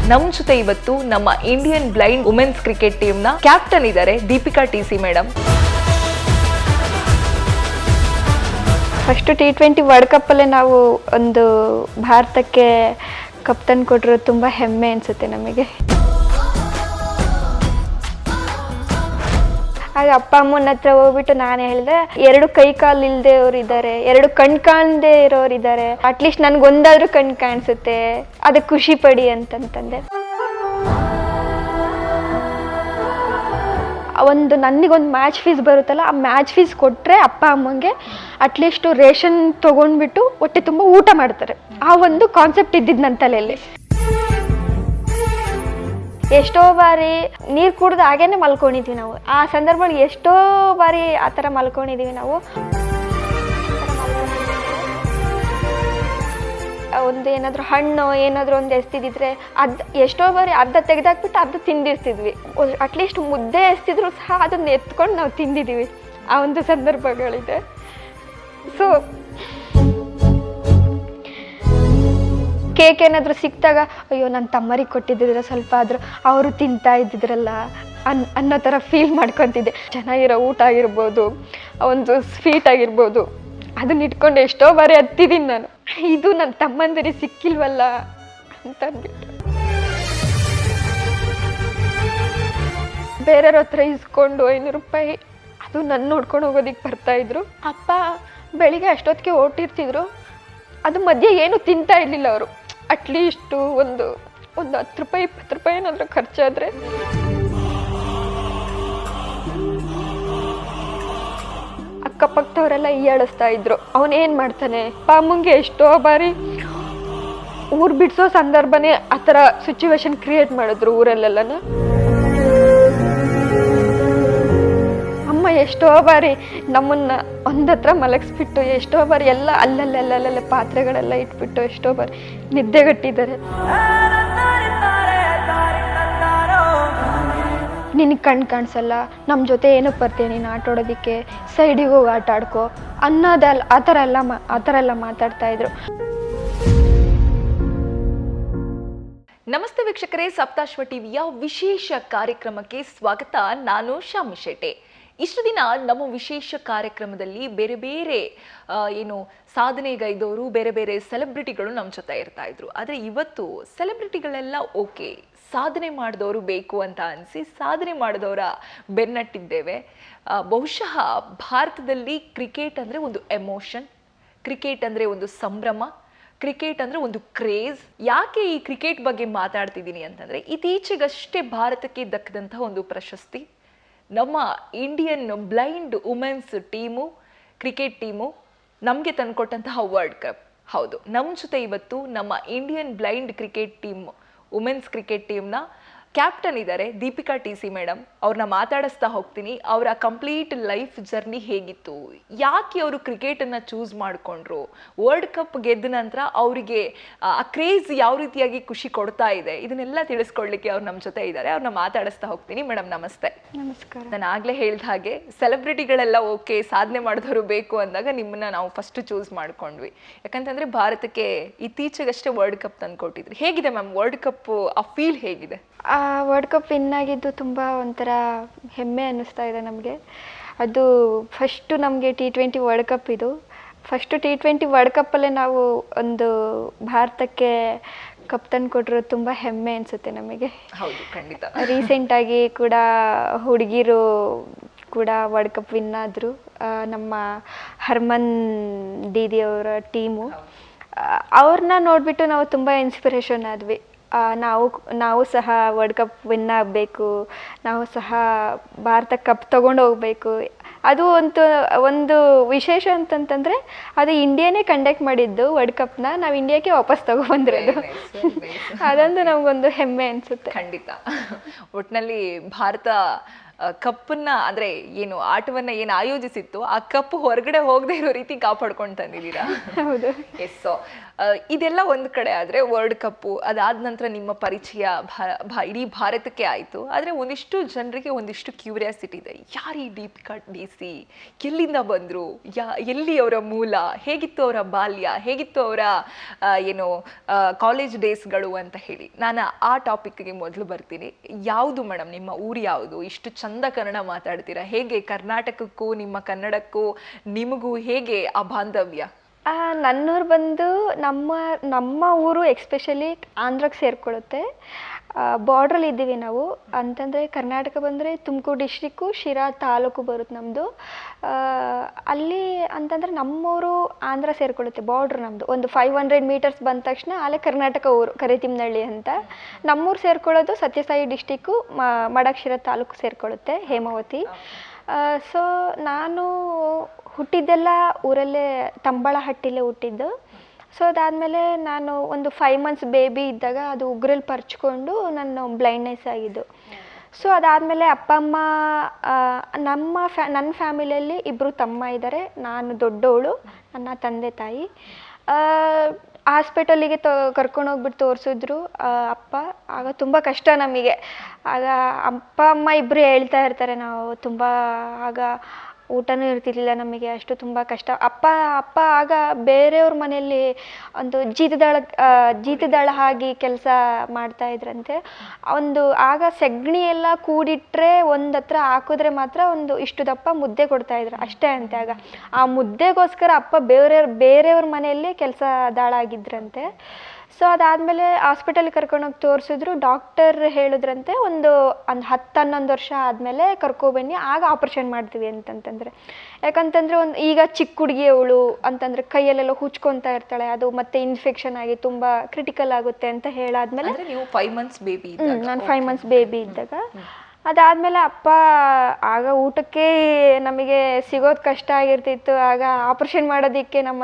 ನಮ್ಮ ಜೊತೆ ಇವತ್ತು ನಮ್ಮ Indian blind women's cricket team ನ ಕ್ಯಾಪ್ಟನ್ ಇದ್ದಾರೆ Deepika T C madam. First T20 world cup ಅಲ್ಲೇ ನಾವು ಒಂದು ಭಾರತಕ್ಕೆ ಕಪ್ ತಂದು ಕೊಟ್ಟಿರೋದು ತುಂಬ ಹೆಮ್ಮೆ ಅನಿಸುತ್ತೆ ನಮಗೆ. ಆಗ ಅಪ್ಪ ಅಮ್ಮನ ಹತ್ರ ಹೋಗ್ಬಿಟ್ಟು ನಾನು ಹೇಳಿದೆ, 2 ಕೈ ಕಾಲು ಇಲ್ಲದೆ ಅವ್ರು ಇದ್ದಾರೆ, 2 ಕಣ್ ಕಾಣದೆ ಇರೋರು ಇದ್ದಾರೆ, ಅಟ್ಲೀಸ್ಟ್ ನನ್ಗೊಂದಾದ್ರೂ ಕಣ್ ಕಾಣಿಸುತ್ತೆ, ಅದಕ್ಕೆ ಖುಷಿ ಪಡಿ ಅಂತಂತಂದೆ. ನನಗೊಂದು ಮ್ಯಾಚ್ ಫೀಸ್ ಬರುತ್ತಲ್ಲ, ಆ ಮ್ಯಾಚ್ ಫೀಸ್ ಕೊಟ್ಟರೆ ಅಪ್ಪ ಅಮ್ಮಂಗೆ ಅಟ್ಲೀಸ್ಟು ರೇಷನ್ ತೊಗೊಂಡ್ಬಿಟ್ಟು ಹೊಟ್ಟೆ ತುಂಬ ಊಟ ಮಾಡ್ತಾರೆ. ಆ ಒಂದು ಕಾನ್ಸೆಪ್ಟ್ ಇದ್ದಿದ್ದು ನನ್ನ ತಲೆಯಲ್ಲಿ. ಎಷ್ಟೋ ಬಾರಿ ನೀರು ಕುಡ್ದು ಹಾಗೇನೆ ಮಲ್ಕೊಂಡಿದ್ವಿ ನಾವು. ಆ ಸಂದರ್ಭದಲ್ಲಿ ಎಷ್ಟೋ ಬಾರಿ ಆ ಥರ ಮಲ್ಕೊಂಡಿದ್ದೀವಿ ನಾವು. ಒಂದು ಏನಾದರೂ ಹಣ್ಣು ಏನಾದರೂ ಒಂದು ಎಸ್ತಿದ್ದಿದ್ರೆ ಎಷ್ಟೋ ಬಾರಿ ಅರ್ಧ ತೆಗೆದಾಕ್ಬಿಟ್ಟು ಅರ್ಧ ತಿಂದಿರ್ತಿದ್ವಿ. ಅಟ್ಲೀಸ್ಟ್ ಮುದ್ದೆ ಎಸ್ತಿದ್ರು ಸಹ ಅದನ್ನು ಎತ್ಕೊಂಡು ನಾವು ತಿಂದಿದ್ದೀವಿ. ಆ ಒಂದು ಸಂದರ್ಭಗಳಿದೆ. ಸೊ ಕೇಕ್ ಏನಾದರೂ ಸಿಕ್ಕಿದಾಗ ಅಯ್ಯೋ ನನ್ನ ತಮ್ಮರಿಗೆ ಕೊಟ್ಟಿದ್ದಿದ್ರೆ ಸ್ವಲ್ಪ ಆದರೂ ಅವರು ತಿಂತಾ ಇದ್ದಿದ್ರಲ್ಲ ಅನ್ನೋ ಥರ ಫೀಲ್ ಮಾಡ್ಕೊತಿದ್ದೆ. ಚೆನ್ನಾಗಿರೋ ಊಟ ಆಗಿರ್ಬೋದು, ಒಂದು ಸ್ವೀಟ್ ಆಗಿರ್ಬೋದು, ಅದನ್ನ ಇಟ್ಕೊಂಡು ಎಷ್ಟೋ ಬಾರಿ ಹತ್ತಿದ್ದೀನಿ ನಾನು. ಇದು ನನ್ನ ತಮ್ಮಂದಿರಿಗೆ ಸಿಕ್ಕಿಲ್ವಲ್ಲ ಅಂತ ಅಂದ್ಬಿಟ್ಟು ಬೇರೆಯವ್ರ ಹತ್ರ ಇಸ್ಕೊಂಡು 500 ರೂಪಾಯಿ ಅದು ನನ್ನ ನೋಡ್ಕೊಂಡು ಹೋಗೋದಿಕ್ಕೆ ಬರ್ತಾಯಿದ್ರು. ಅಪ್ಪ ಬೆಳಿಗ್ಗೆ ಅಷ್ಟೊತ್ತಿಗೆ ಹೊರಟಿರ್ತಿದ್ರು. ಅದು ಮಧ್ಯೆ ಏನು ತಿಂತಾ ಇರಲಿಲ್ಲ ಅವರು. ಅಟ್ಲೀಸ್ಟು ಒಂದು 10 ರೂಪಾಯಿ 20 ರೂಪಾಯಿ ಏನಾದರೂ ಖರ್ಚಾದರೆ ಅಕ್ಕಪಕ್ಕದವರೆಲ್ಲ ಹೀಯಾಳಿಸ್ತಾ ಇದ್ರು. ಅವನೇನು ಮಾಡ್ತಾನೆ. ಅಮ್ಮಂಗೆ ಎಷ್ಟೋ ಬಾರಿ ಊರು ಬಿಡಿಸೋ ಸಂದರ್ಭನೇ ಆ ಥರ ಸಿಚುವೇಶನ್ ಕ್ರಿಯೇಟ್ ಮಾಡಿದ್ರು ಊರಲ್ಲೆಲ್ಲನ. ಅಮ್ಮ ಎಷ್ಟೋ ಬಾರಿ ನಮ್ಮನ್ನು ಒಂದತ್ರ ಮಲಗಿಸ್ಬಿಟ್ಟು ಎಷ್ಟೋ ಬಾರಿ ಎಲ್ಲ ಅಲ್ಲಲ್ಲೇ ಪಾತ್ರೆಗಳೆಲ್ಲ ಇಟ್ಬಿಟ್ಟು ಎಷ್ಟೋ ಬಾರಿ ನಿದ್ದೆಗಟ್ಟಿದ್ದಾರೆ. ನಿನಗೆ ಕಣ್ಣು ಕಾಣಿಸಲ್ಲ, ನಮ್ಮ ಜೊತೆ ಏನಕ್ಕೆ ಬರ್ತೀಯ ನೀನು ಆಟಾಡೋದಕ್ಕೆ, ಸೈಡಿಗೆ ಹೋಗಿ ಆಟ ಆಡ್ಕೋ ಅನ್ನೋದಲ್ಲ. ಆ ಥರ ಎಲ್ಲ ಮಾತಾಡ್ತಾಯಿದ್ರು. ನಮಸ್ತೆ ವೀಕ್ಷಕರೇ, ಸಪ್ತಾಶ್ವ ಟಿವಿಯ ವಿಶೇಷ ಕಾರ್ಯಕ್ರಮಕ್ಕೆ ಸ್ವಾಗತ. ನಾನು ಶಾಮಿ ಶೆಟ್ಟೆ. ಇಷ್ಟು ದಿನ ನಮ್ಮ ವಿಶೇಷ ಕಾರ್ಯಕ್ರಮದಲ್ಲಿ ಬೇರೆ ಬೇರೆ ಸಾಧನೆಗೈದವರು, ಬೇರೆ ಬೇರೆ ಸೆಲೆಬ್ರಿಟಿಗಳು ನಮ್ಮ ಜೊತೆ ಇರ್ತಾ ಇದ್ರು. ಆದರೆ ಇವತ್ತು ಸೆಲೆಬ್ರಿಟಿಗಳೆಲ್ಲ ಓಕೆ, ಸಾಧನೆ ಮಾಡಿದವರು ಬೇಕು ಅಂತ ಅನಿಸಿ ಸಾಧನೆ ಮಾಡಿದವರ ಬೆನ್ನಟ್ಟಿದ್ದೇವೆ. ಬಹುಶಃ ಭಾರತದಲ್ಲಿ ಕ್ರಿಕೆಟ್ ಅಂದರೆ ಒಂದು ಎಮೋಷನ್, ಕ್ರಿಕೆಟ್ ಅಂದರೆ ಒಂದು ಸಂಭ್ರಮ, ಕ್ರಿಕೆಟ್ ಅಂದರೆ ಒಂದು ಕ್ರೇಜ್. ಯಾಕೆ ಈ ಕ್ರಿಕೆಟ್ ಬಗ್ಗೆ ಮಾತಾಡ್ತಿದ್ದೀನಿ ಅಂತಂದರೆ, ಇತ್ತೀಚೆಗಷ್ಟೇ ಭಾರತಕ್ಕೆ ದಕ್ಕದಂತಹ ಒಂದು ಪ್ರಶಸ್ತಿ, ನಮ್ಮ Indian blind women's team, cricket team ನಮಗೆ ತಂದುಕೊಟ್ಟಂತಹ ವರ್ಲ್ಡ್ ಕಪ್. ಹೌದು, ನಮ್ಮ ಜೊತೆ ಇವತ್ತು ನಮ್ಮ Indian blind cricket team women's cricket ಟೀಮ್ನ ಕ್ಯಾಪ್ಟನ್ ಇದ್ದಾರೆ ದೀಪಿಕಾ ಟಿ.ಸಿ ಮೇಡಮ್. ಅವ್ರನ್ನ ಮಾತಾಡಿಸ್ತಾ ಹೋಗ್ತೀನಿ. ಅವರ ಕಂಪ್ಲೀಟ್ ಲೈಫ್ ಜರ್ನಿ ಹೇಗಿತ್ತು, ಯಾಕೆ ಅವರು ಕ್ರಿಕೆಟನ್ನು ಚೂಸ್ ಮಾಡಿಕೊಂಡ್ರು, ವರ್ಲ್ಡ್ ಕಪ್ ಗೆದ್ದ ನಂತರ ಅವರಿಗೆ ಆ ಕ್ರೇಜ್ ಯಾವ ರೀತಿಯಾಗಿ ಖುಷಿ ಕೊಡ್ತಾ ಇದೆ, ಇದನ್ನೆಲ್ಲ ತಿಳಿಸ್ಕೊಡ್ಲಿಕ್ಕೆ ಅವ್ರು ನಮ್ಮ ಜೊತೆ ಇದ್ದಾರೆ. ಅವ್ರನ್ನ ಮಾತಾಡಿಸ್ತಾ ಹೋಗ್ತೀನಿ. ಮೇಡಮ್ ನಮಸ್ತೆ. ನಮಸ್ಕಾರ. ನಾನು ಆಗಲೇ ಹೇಳಿದ ಹಾಗೆ ಸೆಲೆಬ್ರಿಟಿಗಳೆಲ್ಲ ಓಕೆ, ಸಾಧನೆ ಮಾಡಿದವರು ಬೇಕು ಅಂದಾಗ ನಿಮ್ಮನ್ನ ನಾವು ಫಸ್ಟ್ ಚೂಸ್ ಮಾಡ್ಕೊಂಡ್ವಿ. ಯಾಕಂತಂದರೆ ಭಾರತಕ್ಕೆ ಇತ್ತೀಚೆಗಷ್ಟೇ ವರ್ಲ್ಡ್ ಕಪ್ ತಂದುಕೊಟ್ಟಿದ್ರಿ. ಹೇಗಿದೆ ಮ್ಯಾಮ್ ವರ್ಲ್ಡ್ ಕಪ್, ಆ ಫೀಲ್ ಹೇಗಿದೆ? ಆ ವರ್ಲ್ಡ್ ಕಪ್ ವಿನ್ ಆಗಿದ್ದು ತುಂಬ ಒಂಥರ ಹೆಮ್ಮೆ ಅನ್ನಿಸ್ತಾ ಇದೆ ನಮಗೆ. ಅದು ಫಸ್ಟು ನಮಗೆ T20 ವರ್ಲ್ಡ್ ಕಪ್ ಇದು. ಫಸ್ಟು T20 ವರ್ಲ್ಡ್ ಕಪ್ಪಲ್ಲೇ ನಾವು ಒಂದು ಭಾರತಕ್ಕೆ ಕಪ್ ತಂದು ಕೊಟ್ಟಿರೋದು ತುಂಬ ಹೆಮ್ಮೆ ಅನಿಸುತ್ತೆ ನಮಗೆ. ಹೌದು, ಖಂಡಿತ. ರೀಸೆಂಟಾಗಿ ಕೂಡ ಹುಡುಗಿರು ಕೂಡ ವರ್ಲ್ಡ್ ಕಪ್ ವಿನ್ ಆದರು. ನಮ್ಮ ಹರ್ಮನ್ ದೀದಿ ಅವರ ಟೀಮು. ಅವ್ರನ್ನ ನೋಡಿಬಿಟ್ಟು ನಾವು ತುಂಬ ಇನ್ಸ್ಪಿರೇಷನ್ ಆದ್ವಿ. ನಾವು ಸಹ ವರ್ಲ್ಡ್ ಕಪ್ ವಿನ್ ಆಗಬೇಕು, ನಾವು ಸಹ ಭಾರತ ಕಪ್ ತೊಗೊಂಡು ಹೋಗಬೇಕು. ಅದು ಒಂದು ವಿಶೇಷ ಅಂತಂತಂದರೆ, ಅದು ಇಂಡಿಯಾನೇ ಕಂಡಕ್ಟ್ ಮಾಡಿದ್ದು ವರ್ಲ್ಡ್ ಕಪ್ನ, ನಾವು ಇಂಡಿಯಾಕ್ಕೆ ವಾಪಸ್ ತಗೊಬಂದಿರೋದು. ಅದೊಂದು ನಮಗೊಂದು ಹೆಮ್ಮೆ ಅನಿಸುತ್ತೆ. ಖಂಡಿತ. ಒಟ್ಟಿನಲ್ಲಿ ಭಾರತ ಕಪ್ಪನ್ನ ಅಂದರೆ ಆಟವನ್ನು ಆಯೋಜಿಸಿತ್ತು, ಆ ಕಪ್ ಹೊರಗಡೆ ಹೋಗದೆ ಇರೋ ರೀತಿ ಕಾಪಾಡ್ಕೊಂಡು ತಂದಿದ್ದೀರಾ. ಹೌದು. ಎಸ್. ಇದೆಲ್ಲ ಒಂದು ಕಡೆ ಆದರೆ ವರ್ಲ್ಡ್ ಕಪ್ಪು ಅದಾದ ನಂತರ ನಿಮ್ಮ ಪರಿಚಯ ಇಡೀ ಭಾರತಕ್ಕೆ ಆಯಿತು. ಆದರೆ ಒಂದಿಷ್ಟು ಜನರಿಗೆ ಒಂದಿಷ್ಟು ಕ್ಯೂರಿಯಾಸಿಟಿ ಇದೆ, ಯಾರು ಈ ದೀಪಿಕಾ DC, ಎಲ್ಲಿಂದ ಬಂದರು, ಎಲ್ಲಿ ಅವರ ಮೂಲ, ಹೇಗಿತ್ತು ಅವರ ಬಾಲ್ಯ, ಹೇಗಿತ್ತು ಅವರ ಏನು ಕಾಲೇಜ್ ಡೇಸ್ಗಳು ಅಂತ ಹೇಳಿ. ನಾನು ಆ ಟಾಪಿಕ್ಗೆ ಮೊದಲು ಬರ್ತೀನಿ. ಯಾವುದು ಮೇಡಮ್ ನಿಮ್ಮ ಊರು ಯಾವುದು? ಇಷ್ಟು ಚಂದ ಕನ್ನಡ ಮಾತಾಡ್ತೀರಾ, ಹೇಗೆ ಕರ್ನಾಟಕಕ್ಕೂ ನಿಮ್ಮ ಕನ್ನಡಕ್ಕೂ ನಿಮಗೂ ಹೇಗೆ ಆ ಬಾಂಧವ್ಯ? ನನ್ನೂರು ಬಂದು ನಮ್ಮ ಊರು ಎಕ್ಸ್ಪೆಷಲಿ ಆಂಧ್ರಕ್ಕೆ ಸೇರಿಕೊಳ್ಳುತ್ತೆ. ಬಾರ್ಡ್ರಲ್ಲಿ ಇದ್ದೀವಿ ನಾವು. ಅಂತಂದರೆ ಕರ್ನಾಟಕ ಬಂದರೆ ತುಮಕೂರು ಡಿಸ್ಟ್ರಿಕ್ಕು, ಶಿರಾ ತಾಲೂಕು ಬರುತ್ತೆ ನಮ್ಮದು. ಅಲ್ಲಿ ಅಂತಂದರೆ ನಮ್ಮೂರು ಆಂಧ್ರ ಸೇರಿಕೊಳ್ಳುತ್ತೆ, ಬಾರ್ಡ್ರ್ ನಮ್ಮದು. ಒಂದು 500 ಮೀಟರ್ಸ್ ಬಂದ ತಕ್ಷಣ ಅಲ್ಲೇ ಕರ್ನಾಟಕ ಊರು, ಕರಿತಿಮ್ಮನಹಳ್ಳಿ ಅಂತ. ನಮ್ಮೂರು ಸೇರಿಕೊಳ್ಳೋದು ಸತ್ಯಸಾಯಿ ಡಿಸ್ಟಿಕ್ಕು, ಮಡಕ್ಷಿರಾ ತಾಲೂಕು ಸೇರಿಕೊಳ್ಳುತ್ತೆ, ಹೇಮಾವತಿ. ಸೊ ನಾನು ಹುಟ್ಟಿದ್ದೆಲ್ಲ ಊರಲ್ಲೇ, ತಂಬಳಹಟ್ಟಿಲೇ ಹುಟ್ಟಿದ್ದು. ಸೊ ಅದಾದಮೇಲೆ ನಾನು ಒಂದು 5 months ಬೇಬಿ ಇದ್ದಾಗ ಅದು ಉಗುರಲ್ಲಿ ಪರ್ಚ್ಕೊಂಡು ನಾನು ಬ್ಲೈಂಡ್ನೆಸ್ ಆಗಿದ್ದು. ಸೊ ಅದಾದಮೇಲೆ ಅಪ್ಪ ಅಮ್ಮ, ನನ್ನ ಫ್ಯಾಮಿಲಿಯಲ್ಲಿ 2 ತಮ್ಮ ಇದ್ದಾರೆ, ನಾನು ದೊಡ್ಡವಳು, ನನ್ನ ತಂದೆ ತಾಯಿ. ಹಾಸ್ಪಿಟಲಿಗೆ ಕರ್ಕೊಂಡೋಗ್ಬಿಟ್ಟು ತೋರಿಸಿದ್ರು ಅಪ್ಪ. ಆಗ ತುಂಬ ಕಷ್ಟ ನಮಗೆ. ಆಗ ಅಪ್ಪ ಅಮ್ಮ ಇಬ್ಬರು ಹೇಳ್ತಾ ಇರ್ತಾರೆ, ನಾವು ತುಂಬ ಆಗ ಊಟನೂ ಇರ್ತಿರ್ಲಿಲ್ಲ ನಮಗೆ, ಅಷ್ಟು ತುಂಬ ಕಷ್ಟ. ಅಪ್ಪ ಆಗ ಬೇರೆಯವ್ರ ಮನೆಯಲ್ಲಿ ಒಂದು ಜೀತದಾಳ ಆಗಿ ಕೆಲಸ ಮಾಡ್ತಾ ಇದ್ರಂತೆ. ಆಗ ಸೆಗಣಿ ಎಲ್ಲ ಕೂಡಿಟ್ರೆ ಒಂದು ಹತ್ರ ಹಾಕಿದ್ರೆ ಮಾತ್ರ ಒಂದು ಇಷ್ಟು ದಪ್ಪ ಮುದ್ದೆ ಕೊಡ್ತಾಯಿದ್ರು ಅಷ್ಟೇ ಅಂತೆ. ಆಗ ಆ ಮುದ್ದೆಗೋಸ್ಕರ ಅಪ್ಪ ಬೇರೆಯವ್ರ ಮನೆಯಲ್ಲಿ ಕೆಲಸ ದಾಳ ಆಗಿದ್ರಂತೆ. ಸೊ ಅದಾದಮೇಲೆ ಹಾಸ್ಪಿಟಲ್ಗೆ ಕರ್ಕೊಂಡೋಗಿ ತೋರಿಸಿದ್ರು. ಡಾಕ್ಟರ್ ಹೇಳಿದ್ರಂತೆ ಒಂದು 10-11 ವರ್ಷ ಆದಮೇಲೆ ಕರ್ಕೊಬನ್ನಿ, ಆಗ ಆಪ್ರೇಷನ್ ಮಾಡ್ತೀವಿ ಅಂತಂತಂದರೆ. ಯಾಕಂತಂದರೆ ಈಗ ಚಿಕ್ಕ ಹುಡುಗಿ ಅವಳು ಅಂತಂದರೆ ಕೈಯಲ್ಲೆಲ್ಲ ಹುಚ್ಕೊತಾ ಇರ್ತಾಳೆ, ಅದು ಮತ್ತೆ ಇನ್ಫೆಕ್ಷನ್ ಆಗಿ ತುಂಬ ಕ್ರಿಟಿಕಲ್ ಆಗುತ್ತೆ ಅಂತ ಹೇಳಾದ್ಮೇಲೆ ನೀವು 5 months ಬೇಬಿ? ನಾನು 5 months ಬೇಬಿ ಇದ್ದಾಗ. ಅದಾದಮೇಲೆ ಅಪ್ಪ ಆಗ ಊಟಕ್ಕೆ ನಮಗೆ ಸಿಗೋದು ಕಷ್ಟ ಆಗಿರ್ತಿತ್ತು. ಆಗ ಆಪ್ರೇಷನ್ ಮಾಡೋದಕ್ಕೆ ನಮ್ಮ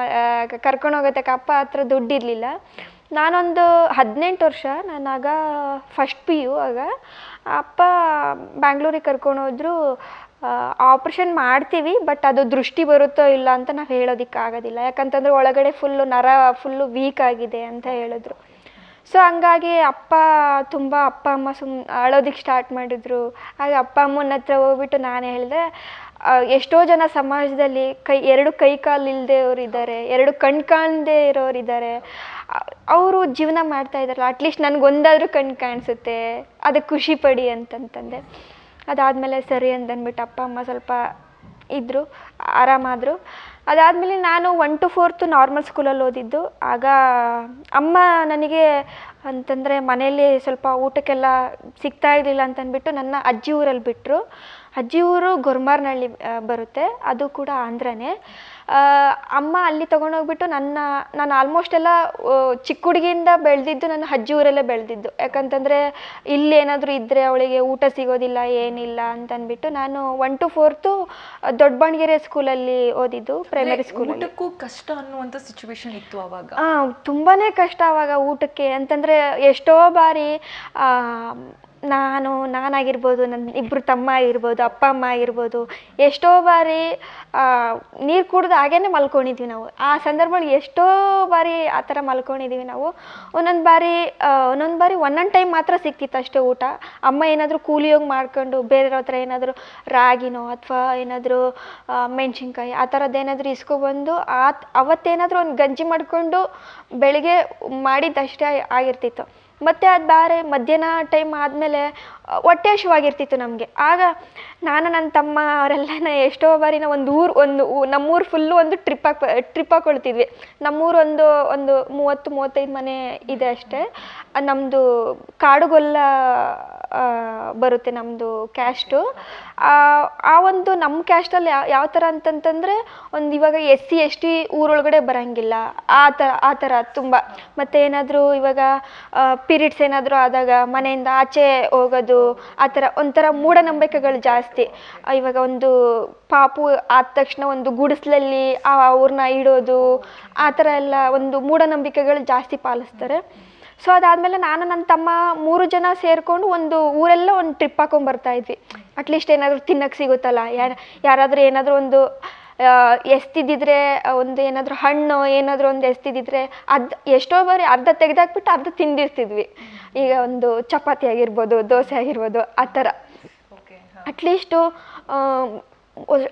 ಕರ್ಕೊಂಡು ಹೋಗೋದಕ್ಕೆ ಅಪ್ಪ ಹತ್ರ ದುಡ್ಡಿರಲಿಲ್ಲ. ನಾನೊಂದು 18 ವರ್ಷ, ನಾನಾಗ ಫಸ್ಟ್ PU. ಆಗ ಅಪ್ಪ ಬ್ಯಾಂಗ್ಳೂರಿಗೆ ಕರ್ಕೊಂಡೋದ್ರು. ಆಪ್ರೇಷನ್ ಮಾಡ್ತೀವಿ, ಬಟ್ ಅದು ದೃಷ್ಟಿ ಬರುತ್ತೋ ಇಲ್ಲ ಅಂತ ನಾವು ಹೇಳೋದಕ್ಕಾಗೋದಿಲ್ಲ, ಯಾಕಂತಂದರೆ ಒಳಗಡೆ ಫುಲ್ಲು ವೀಕ್ ಆಗಿದೆ ಅಂತ ಹೇಳಿದ್ರು. ಸೊ ಹಂಗಾಗಿ ಅಪ್ಪ ಅಮ್ಮ ಅಳೋದಕ್ಕೆ ಸ್ಟಾರ್ಟ್ ಮಾಡಿದ್ರು. ಆಗ ಅಪ್ಪ ಅಮ್ಮನ ಹತ್ರ ಹೋಗ್ಬಿಟ್ಟು ನಾನು ಹೇಳಿದೆ, ಎಷ್ಟೋ ಜನ ಸಮಾಜದಲ್ಲಿ 2 ಕೈ ಕಾಲು ಇಲ್ಲದೆಯವ್ರು ಇದ್ದಾರೆ, 2 ಕಣ್ಣು ಕಾಣದೇ ಇರೋರು ಇದ್ದಾರೆ, ಅವರು ಜೀವನ ಮಾಡ್ತಾ ಇದ್ದಾರಲ್ಲ, ಅಟ್ಲೀಸ್ಟ್ ನನಗೊಂದಾದ್ರೂ ಕಣ್ಣು ಕಾಣಿಸುತ್ತೆ, ಅದಕ್ಕೆ ಖುಷಿ ಪಡಿ ಅಂತಂತಂದೆ. ಅದಾದಮೇಲೆ ಸರಿ ಅಂತಂದ್ಬಿಟ್ಟು ಅಪ್ಪ ಅಮ್ಮ ಸ್ವಲ್ಪ ಇದ್ದರು, ಆರಾಮಾದರು. ಅದಾದಮೇಲೆ ನಾನು 1 to 4th ನಾರ್ಮಲ್ ಸ್ಕೂಲಲ್ಲಿ ಓದಿದ್ದು. ಆಗ ಅಮ್ಮ ನನಗೆ ಅಂತಂದರೆ ಮನೆಯಲ್ಲಿ ಸ್ವಲ್ಪ ಊಟಕ್ಕೆಲ್ಲ ಸಿಗ್ತಾ ಇರಲಿಲ್ಲ ಅಂತಂದ್ಬಿಟ್ಟು ನನ್ನ ಅಜ್ಜಿ ಊರಲ್ಲಿ ಬಿಟ್ಟರು. ಅಜ್ಜಿ ಊರು ಗೊರ್ಮಾರ್ನಹಳ್ಳಿ ಬರುತ್ತೆ, ಅದು ಕೂಡ ಆಂಧ್ರನೇ. ಅಮ್ಮ ಅಲ್ಲಿ ತೊಗೊಂಡೋಗ್ಬಿಟ್ಟು ನಾನು ಆಲ್ಮೋಸ್ಟ್ ಎಲ್ಲ ಚಿಕ್ಕ ಹುಡುಗಿಯಿಂದ ಬೆಳೆದಿದ್ದು ನನ್ನ ಅಜ್ಜಿ ಊರಲ್ಲೇ ಬೆಳೆದಿದ್ದು. ಯಾಕಂತಂದರೆ ಇಲ್ಲೇನಾದರೂ ಇದ್ದರೆ ಅವಳಿಗೆ ಊಟ ಸಿಗೋದಿಲ್ಲ ಏನಿಲ್ಲ ಅಂತಂದ್ಬಿಟ್ಟು ನಾನು 1 to 4th ದೊಡ್ಡಬಾಣಗೆರೆ ಸ್ಕೂಲಲ್ಲಿ ಓದಿದ್ದು, ಪ್ರೈಮರಿ ಸ್ಕೂಲಲ್ಲಿ. ಊಟಕ್ಕೂ ಕಷ್ಟ ಅನ್ನುವಂಥ ಸಿಚುವೇಶನ್ ಇತ್ತು ಅವಾಗ? ತುಂಬಾ ಕಷ್ಟ ಆವಾಗ ಊಟಕ್ಕೆ. ಅಂತಂದರೆ ಎಷ್ಟೋ ಬಾರಿ ನಾನಾಗಿರ್ಬೋದು, ನನ್ನ 2 ತಮ್ಮ ಆಗಿರ್ಬೋದು, ಅಪ್ಪ ಅಮ್ಮ ಆಗಿರ್ಬೋದು, ಎಷ್ಟೋ ಬಾರಿ ನೀರು ಕುಡ್ದು ಹಾಗೇ ಮಲ್ಕೊಂಡಿದ್ವಿ ನಾವು. ಆ ಸಂದರ್ಭದಲ್ಲಿ ಎಷ್ಟೋ ಬಾರಿ ಆ ಥರ ಮಲ್ಕೊಂಡಿದ್ದೀವಿ ನಾವು. ಒಂದೊಂದು ಬಾರಿ ಒಂದೊಂದು ಟೈಮ್ ಮಾತ್ರ ಸಿಕ್ತಿತ್ತು ಅಷ್ಟೇ ಊಟ. ಅಮ್ಮ ಏನಾದರೂ ಕೂಲಿ ಹೋಗಿ ಮಾಡ್ಕೊಂಡು ಬೇರೆಯವ್ರ ಹತ್ರ ಏನಾದರೂ ರಾಗಿನೋ ಅಥವಾ ಏನಾದರೂ ಮೆಣಸಿನ್ಕಾಯಿ ಆ ಥರದ್ದು ಏನಾದರೂ ಇಸ್ಕೊಬಂದು ಅವತ್ತೇನಾದರೂ ಒಂದು ಗಂಜಿ ಮಾಡಿಕೊಂಡು ಬೆಳಿಗ್ಗೆ ಮಾಡಿದ್ದಷ್ಟೇ ಆಗಿರ್ತಿತ್ತು. ಮತ್ತು ಅದು ಬೇರೆ ಮಧ್ಯಾಹ್ನ ಟೈಮ್ ಆದಮೇಲೆ ಹೊಟ್ಟೆ ಹಸಿವಾಗಿರ್ತಿತ್ತು ನಮಗೆ. ಆಗ ನಾನು ನನ್ನ ತಮ್ಮ ಅವರೆಲ್ಲ ಎಷ್ಟೋ ಬಾರಿ ನಾವು ನಮ್ಮೂರು ಫುಲ್ಲು ಒಂದು ಟ್ರಿಪ್ ಹಾಕೊಳ್ತಿದ್ವಿ. ನಮ್ಮೂರು ಒಂದು 30-35 ಮನೆ ಇದೆ ಅಷ್ಟೇ. ನಮ್ಮದು ಕಾಡುಗೊಲ್ಲ ಬರುತ್ತೆ ನಮ್ಮದು ಕ್ಯಾಸ್ಟು. ನಮ್ಮ ಕ್ಯಾಸ್ಟಲ್ಲಿ ಯಾವ ಥರ ಅಂತಂತಂದರೆ ಇವಾಗ SC/ST ಊರೊಳಗಡೆ ಬರೋಂಗಿಲ್ಲ, ಆ ಥರ ತುಂಬ. ಮತ್ತು ಏನಾದರೂ ಇವಾಗ ಪೀರಿಯಡ್ಸ್ ಏನಾದರೂ ಆದಾಗ ಮನೆಯಿಂದ ಆಚೆ ಹೋಗೋದು, ಆ ಥರ ಒಂಥರ ಮೂಢನಂಬಿಕೆಗಳು ಜಾಸ್ತಿ. ಇವಾಗ ಒಂದು ಪಾಪು ಆದ ತಕ್ಷಣ ಒಂದು ಗುಡಿಸ್ಲಲ್ಲಿ ಅವ್ರನ್ನ ಇಡೋದು, ಆ ಥರ ಎಲ್ಲ ಒಂದು ಮೂಢನಂಬಿಕೆಗಳು ಜಾಸ್ತಿ ಪಾಲಿಸ್ತಾರೆ. ಸೊ ಅದಾದಮೇಲೆ ನಾನು ನನ್ನ ತಮ್ಮ 3 ಜನ ಸೇರಿಕೊಂಡು ಒಂದು ಊರೆಲ್ಲ ಒಂದು ಟ್ರಿಪ್ ಹಾಕೊಂಡ್ಬರ್ತಾಯಿದ್ವಿ. ಅಟ್ಲೀಸ್ಟ್ ಏನಾದರೂ ತಿನ್ನೋಕ್ಕೆ ಸಿಗುತ್ತಲ್ಲ, ಯಾರಾದರೂ ಏನಾದರೂ ಒಂದು ಎಸ್ತಿದ್ದಿದ್ರೆ ಒಂದು ಏನಾದರೂ ಹಣ್ಣು ಏನಾದರೂ ಒಂದು ಎಸ್ತಿದ್ದಿದ್ರೆ ಎಷ್ಟೋ ಬಾರಿ ಅರ್ಧ ತೆಗೆದಾಕ್ಬಿಟ್ಟು ಅರ್ಧ ತಿಂದಿರ್ತಿದ್ವಿ. ಈಗ ಒಂದು ಚಪಾತಿ ಆಗಿರ್ಬೋದು, ದೋಸೆ ಆಗಿರ್ಬೋದು, ಆ ಥರ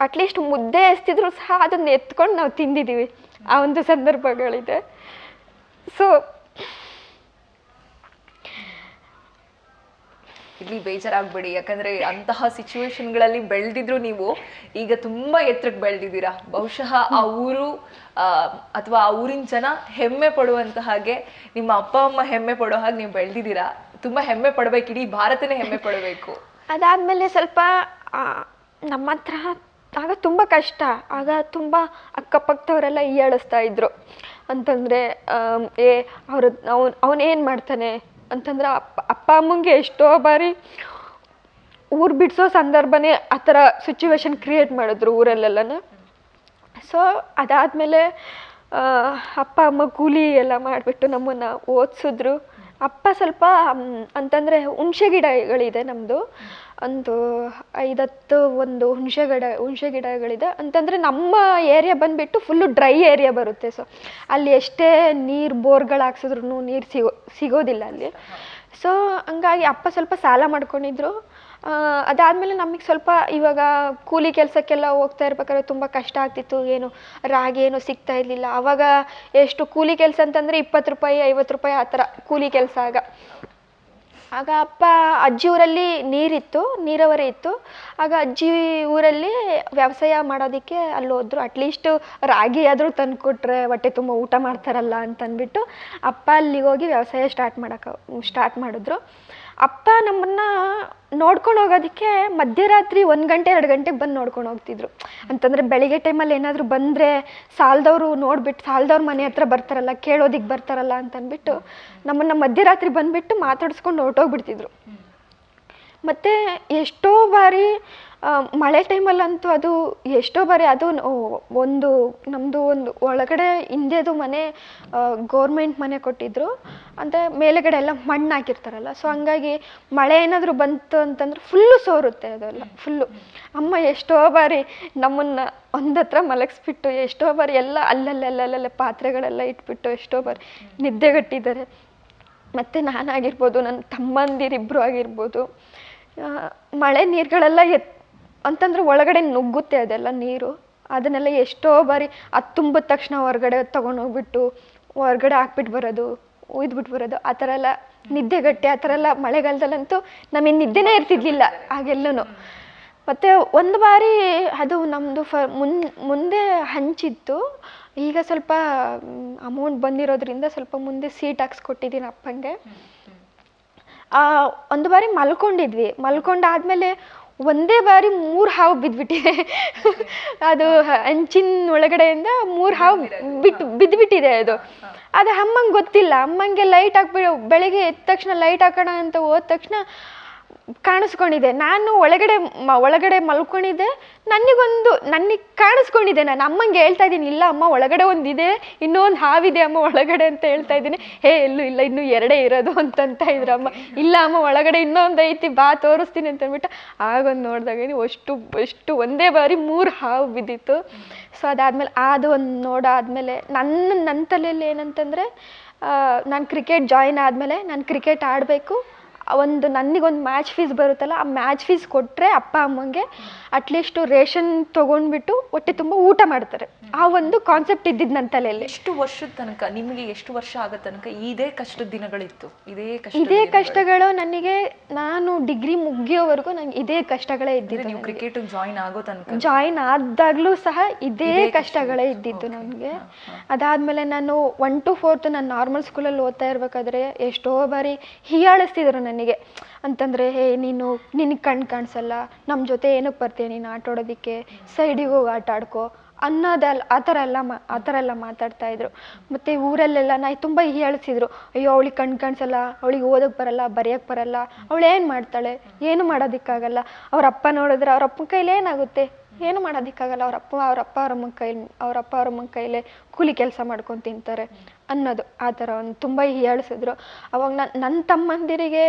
ಅಟ್ಲೀಸ್ಟ್ ಮುದ್ದೆ ಎಸ್ತಿದ್ರು ಸಹ ಅದನ್ನು ಎತ್ಕೊಂಡು ನಾವು ತಿಂದಿದ್ದೀವಿ. ಆ ಒಂದು ಸಂದರ್ಭಗಳಿದೆ. ಸೊ ಇಲ್ಲಿ ಬೇಜಾರಾಗ್ಬೇಡಿ, ಯಾಕಂದ್ರೆ ಅಂತಹ ಸಿಚುವೇಶನ್ಗಳಲ್ಲಿ ಬೆಳೆದಿದ್ರು ನೀವು ಈಗ ತುಂಬಾ ಎತ್ತರಕ್ಕೆ ಬೆಳೆದಿದ್ದೀರಾ. ಬಹುಶಃ ಆ ಊರು ಅಥವಾ ಆ ಊರಿನ ಜನ ಹೆಮ್ಮೆ ಪಡುವಂತ ಹಾಗೆ, ನಿಮ್ಮ ಅಪ್ಪ ಅಮ್ಮ ಹೆಮ್ಮೆ ಪಡೋ ಹಾಗೆ ನೀವು ಬೆಳೆದಿದ್ದೀರಾ. ತುಂಬಾ ಹೆಮ್ಮೆ ಪಡ್ಬೇಕು, ಇಡೀ ಭಾರತನೇ ಹೆಮ್ಮೆ ಪಡಬೇಕು. ಅದಾದ್ಮೇಲೆ ಸ್ವಲ್ಪ ನಮ್ಮ ಹತ್ರ ಆಗ ತುಂಬ ಕಷ್ಟ. ಆಗ ತುಂಬ ಅಕ್ಕಪಕ್ಕದವರೆಲ್ಲ ಹೀಯಾಳಿಸ್ತಾ ಇದ್ರು. ಅಂತಂದರೆ ಅವನೇನು ಮಾಡ್ತಾನೆ ಅಂತಂದ್ರೆ ಅಪ್ಪ ಅಮ್ಮಂಗೆ ಎಷ್ಟೋ ಬಾರಿ ಊರು ಬಿಡಿಸೋ ಸಂದರ್ಭನೇ ಆ ಥರ ಸಿಚುವೇಶನ್ ಕ್ರಿಯೇಟ್ ಮಾಡಿದ್ರು ಊರಲ್ಲೆಲ್ಲನ. ಸೊ ಅದಾದಮೇಲೆ ಅಪ್ಪ ಅಮ್ಮ ಕೂಲಿ ಎಲ್ಲ ಮಾಡಿಬಿಟ್ಟು ನಮ್ಮನ್ನು ಓದಿಸಿದ್ರು. ಅಪ್ಪ ಸ್ವಲ್ಪ ಅಂತಂದರೆ ಹುಣಸೆ ಗಿಡಗಳಿದೆ ನಮ್ಮದು, ಒಂದು 5-10 ಒಂದು ಹುಣಸೆ ಗಿಡಗಳಿದೆ. ಅಂತಂದರೆ ನಮ್ಮ ಏರಿಯಾ ಬಂದುಬಿಟ್ಟು ಫುಲ್ಲು ಡ್ರೈ ಏರಿಯಾ ಬರುತ್ತೆ. ಸೊ ಅಲ್ಲಿ ಎಷ್ಟೇ ನೀರು ಬೋರ್ಗಳು ಹಾಕ್ಸಿದ್ರು ನೀರು ಸಿಗೋದಿಲ್ಲ ಅಲ್ಲಿ. ಸೊ ಹಂಗಾಗಿ ಅಪ್ಪ ಸ್ವಲ್ಪ ಸಾಲ ಮಾಡ್ಕೊಂಡಿದ್ರು. ಅದಾದಮೇಲೆ ನಮಗೆ ಸ್ವಲ್ಪ ಇವಾಗ ಕೂಲಿ ಕೆಲಸಕ್ಕೆಲ್ಲ ಹೋಗ್ತಾ ಇರ್ಬೇಕಾದ್ರೆ ತುಂಬ ಕಷ್ಟ ಆಗ್ತಿತ್ತು. ಏನು ರಾಗಿ ಏನು ಸಿಗ್ತಾ ಇರಲಿಲ್ಲ. ಆವಾಗ ಎಷ್ಟು ಕೂಲಿ ಕೆಲಸ ಅಂತಂದರೆ 20 ರೂಪಾಯಿ 50 ರೂಪಾಯಿ ಆ ಥರ ಕೂಲಿ ಕೆಲಸ. ಆಗ ಅಪ್ಪ ಅಜ್ಜಿ ಊರಲ್ಲಿ ನೀರಾವರಿ ಇತ್ತು. ಆಗ ಅಜ್ಜಿ ಊರಲ್ಲಿ ವ್ಯವಸಾಯ ಮಾಡೋದಕ್ಕೆ ಅಲ್ಲಿ ಹೋದ್ರು. ಅಟ್ಲೀಸ್ಟ್ ರಾಗಿ ಆದರೂ ತಂದು ಕೊಟ್ಟರೆ ಹೊಟ್ಟೆ ತುಂಬ ಊಟ ಮಾಡ್ತಾರಲ್ಲ ಅಂತಂದ್ಬಿಟ್ಟು ಅಪ್ಪ ಅಲ್ಲಿಗೆ ಹೋಗಿ ವ್ಯವಸಾಯ ಸ್ಟಾರ್ಟ್ ಮಾಡಿದ್ರು. ಅಪ್ಪ ನಮ್ಮನ್ನು ನೋಡ್ಕೊಂಡು ಹೋಗೋದಕ್ಕೆ ಮಧ್ಯರಾತ್ರಿ 1 ಗಂಟೆ 2 ಗಂಟೆಗೆ ಬಂದು ನೋಡ್ಕೊಂಡು ಹೋಗ್ತಿದ್ರು. ಅಂತಂದರೆ ಬೆಳಿಗ್ಗೆ ಟೈಮಲ್ಲಿ ಏನಾದರೂ ಬಂದರೆ ಸಾಲದವ್ರ ಮನೆ ಹತ್ರ ಬರ್ತಾರಲ್ಲ, ಕೇಳೋದಿಕ್ಕೆ ಬರ್ತಾರಲ್ಲ ಅಂತಂದ್ಬಿಟ್ಟು ನಮ್ಮನ್ನು ಮಧ್ಯರಾತ್ರಿ ಬಂದುಬಿಟ್ಟು ಮಾತಾಡಿಸ್ಕೊಂಡು ಹೊರಟೋಗ್ಬಿಡ್ತಿದ್ರು. ಮತ್ತು ಎಷ್ಟೋ ಬಾರಿ ಮಳೆ ಟೈಮಲ್ಲಂತೂ ಅದು ಎಷ್ಟೋ ಬಾರಿ ಅದು ನಮ್ಮದು ಒಂದು ಒಳಗಡೆ ಹಿಂದೆದು ಮನೆ ಗೌರ್ಮೆಂಟ್ ಮನೆ ಕೊಟ್ಟಿದ್ರು. ಅಂದರೆ ಮೇಲುಗಡೆ ಎಲ್ಲ ಮಣ್ಣು ಹಾಕಿರ್ತಾರಲ್ಲ. ಸೊ ಹಂಗಾಗಿ ಮಳೆ ಏನಾದರೂ ಬಂತು ಅಂತಂದ್ರೆ ಫುಲ್ಲು ಸೋರುತ್ತೆ ಅದೆಲ್ಲ ಫುಲ್ಲು. ಅಮ್ಮ ಎಷ್ಟೋ ಬಾರಿ ನಮ್ಮನ್ನು ಒಂದತ್ರ ಮಲಗಿಸ್ಬಿಟ್ಟು ಎಷ್ಟೋ ಬಾರಿ ಎಲ್ಲ ಅಲ್ಲಲ್ಲೇ ಪಾತ್ರೆಗಳೆಲ್ಲ ಇಟ್ಬಿಟ್ಟು ಎಷ್ಟೋ ಬಾರಿ ನಿದ್ದೆಗಟ್ಟಿದ್ದಾರೆ. ಮತ್ತು ನಾನಾಗಿರ್ಬೋದು, ನನ್ನ ತಮ್ಮಂದಿರಿಬ್ಬರು ಆಗಿರ್ಬೋದು, ಮಳೆ ನೀರುಗಳೆಲ್ಲ ಅಂತಂದರೆ ಒಳಗಡೆ ನುಗ್ಗುತ್ತೆ ಅದೆಲ್ಲ ನೀರು. ಅದನ್ನೆಲ್ಲ ಎಷ್ಟೋ ಬಾರಿ ಅದು ತುಂಬಿದ ತಕ್ಷಣ ಹೊರಗಡೆ ತೊಗೊಂಡೋಗ್ಬಿಟ್ಟು ಹೊರಗಡೆ ಹಾಕ್ಬಿಟ್ಟು ಬರೋದು, ಒಯ್ದುಬಿಟ್ಟು ಬರೋದು, ಆ ಥರ ಎಲ್ಲ ನಿದ್ದೆಗಟ್ಟೆ ಆ ಥರ ಎಲ್ಲ ಮಳೆಗಾಲದಲ್ಲಂತೂ ನಮಗೆ ನಿದ್ದೆನೇ ಇರ್ತಿರ್ಲಿಲ್ಲ ಆಗೆಲ್ಲೂ. ಮತ್ತು ಒಂದು ಬಾರಿ ಅದು ನಮ್ಮದು ಮುಂದೆ ಹಂಚಿತ್ತು. ಈಗ ಸ್ವಲ್ಪ ಅಮೌಂಟ್ ಬಂದಿರೋದ್ರಿಂದ ಸ್ವಲ್ಪ ಮುಂದೆ ಸೀಟ್ ಹಾಕ್ಸ್ಕೊಟ್ಟಿದ್ದೀನಿ ಅಪ್ಪಂಗೆ. ಒಂದು ಬಾರಿ ಮಲ್ಕೊಂಡಾದ್ಮೇಲೆ ಒಂದೇ ಬಾರಿ 3 ಹಾವು ಬಿದ್ದುಬಿಟ್ಟಿದೆ. ಅದು ಹಂಚಿನ ಒಳಗಡೆಯಿಂದ 3 ಹಾವು ಬಿದ್ದುಬಿಟ್ಟಿದೆ. ಅದು ಅಮ್ಮಂಗೆ ಗೊತ್ತಿಲ್ಲ. ಅಮ್ಮಂಗೆ ಲೈಟ್ ಬೆಳಗ್ಗೆ ಎದ್ದ ತಕ್ಷಣ ಲೈಟ್ ಹಾಕೋಣ ಅಂತ ಹೋದ ತಕ್ಷಣ ಕಾಣಿಸ್ಕೊಂಡಿದೆ. ನಾನು ಒಳಗಡೆ ಮಲ್ಕೊಂಡಿದ್ದೆ. ನನಗೆ ಕಾಣಿಸ್ಕೊಂಡಿದೆ. ನಾನು ಅಮ್ಮಂಗೆ ಹೇಳ್ತಾ ಇದ್ದೀನಿ, ಇಲ್ಲ ಅಮ್ಮ ಒಳಗಡೆ ಒಂದಿದೆ, ಇನ್ನೊಂದು ಹಾವಿದೆ ಅಮ್ಮ ಒಳಗಡೆ ಅಂತ ಹೇಳ್ತಾ ಇದ್ದೀನಿ. ಎಲ್ಲೂ ಇಲ್ಲ, ಇನ್ನೂ 2 ಇರೋದು ಅಂತಂತ ಇದ್ರು ಅಮ್ಮ. ಇಲ್ಲ ಅಮ್ಮ ಒಳಗಡೆ ಇನ್ನೊಂದು ಐತಿ, ಬಾ ತೋರಿಸ್ತೀನಿ ಅಂತ ಅಂದ್ಬಿಟ್ಟು ಆಗೊಂದು ನೋಡಿದಾಗ ಅಷ್ಟು ಒಂದೇ ಬಾರಿ 3 ಹಾವು ಬಿದ್ದಿತ್ತು. ಸೊ ಅದಾದಮೇಲೆ ಅದು ಒಂದು ನೋಡಾದ್ಮೇಲೆ ನನ್ನ ತಲೆಯಲ್ಲಿ ಏನಂತಂದರೆ, ನಾನು ಕ್ರಿಕೆಟ್ ಜಾಯಿನ್ ಆದಮೇಲೆ ನಾನು ಕ್ರಿಕೆಟ್ ಆಡಬೇಕು. ನನಗೊಂದು ಮ್ಯಾಚ್ ಫೀಸ್ ಬರುತ್ತಲ್ಲ, ಆ ಮ್ಯಾಚ್ ಫೀಸ್ ಕೊಟ್ಟರೆ ಅಪ್ಪ ಅಮ್ಮಂಗೆ ಅಟ್ಲೀಸ್ಟು ರೇಷನ್ ತೊಗೊಂಡ್ಬಿಟ್ಟು ಹೊಟ್ಟೆ ತುಂಬ ಊಟ ಮಾಡ್ತಾರೆ. ಆ ಒಂದು ಕಾನ್ಸೆಪ್ಟ್ ಇದ್ದಿದ್ದು ನನ್ನ ತಲೆಯಲ್ಲಿ. ಎಷ್ಟು ವರ್ಷದ ತನಕ, ನಿಮಗೆ ಎಷ್ಟು ವರ್ಷ ಆಗೋ ತನಕ ಇದೇ ಕಷ್ಟದ ದಿನಗಳಿತ್ತು? ಇದೇ ಕಷ್ಟಗಳು ನನಗೆ, ನಾನು ಡಿಗ್ರಿ ಮುಗಿಯೋವರೆಗೂ ನನಗೆ ಇದೇ ಕಷ್ಟಗಳೇ ಇದ್ದಿದ್ದು. ನೀವು ಕ್ರಿಕೆಟ್ ಜಾಯಿನ್ ಆಗೋ ತನಕ, ಜಾಯಿನ್ ಆದಾಗಲೂ ಸಹ ಇದೇ ಕಷ್ಟಗಳೇ ಇದ್ದಿದ್ದು ನನಗೆ. ಅದಾದಮೇಲೆ ನಾನು 1 to 4th ನಾನು ನಾರ್ಮಲ್ ಸ್ಕೂಲಲ್ಲಿ ಓದ್ತಾ ಇರಬೇಕಾದ್ರೆ ಎಷ್ಟೋ ಬಾರಿ ಹೀಯಾಳಿಸ್ತಿದ್ರು ನನಗೆ. ಅಂತಂದರೆ ನಿನಗೆ ಕಾಣಿಸಲ್ಲ, ನಮ್ಮ ಜೊತೆ ಏನಕ್ಕೆ ಬರ್ತೀಯ ನೀನು ಆಟಾಡೋದಕ್ಕೆ, ಸೈಡಿಗೆ ಹೋಗಿ ಆಟ ಆಡ್ಕೋ ಅನ್ನೋದಲ್ಲ, ಆ ಥರ ಎಲ್ಲ ಮಾತಾಡ್ತಾಯಿದ್ರು. ಮತ್ತು ಊರಲ್ಲೆಲ್ಲ ತುಂಬ ಹೀಯಾಳಿಸಿದ್ರು. ಅಯ್ಯೋ ಅವಳಿಗೆ ಕಾಣಿಸಲ್ಲ, ಅವಳಿಗೆ ಓದೋಕ್ಕೆ ಬರಲ್ಲ, ಬರೆಯೋಕ್ಕೆ ಬರಲ್ಲ, ಅವಳು ಏನು ಮಾಡ್ತಾಳೆ, ಏನು ಮಾಡೋದಕ್ಕಾಗಲ್ಲ. ಅವ್ರ ಅಪ್ಪ ನೋಡಿದ್ರೆ ಅವ್ರ ಅಪ್ಪನ ಕೈಲಿ ಏನಾಗುತ್ತೆ, ಏನು ಮಾಡೋದಕ್ಕಾಗಲ್ಲ. ಅವ್ರ ಅಪ್ಪ ಅವ್ರಮ್ಮನ ಕೈಲೇ ಕೂಲಿ ಕೆಲಸ ಮಾಡ್ಕೊಂಡು ತಿಂತಾರೆ ಅನ್ನೋದು, ಆ ಥರ ಒಂದು ತುಂಬ ಹೀಯಾಳಿಸಿದ್ರು. ಅವಾಗ ನನ್ನ ತಮ್ಮಂದಿರಿಗೆ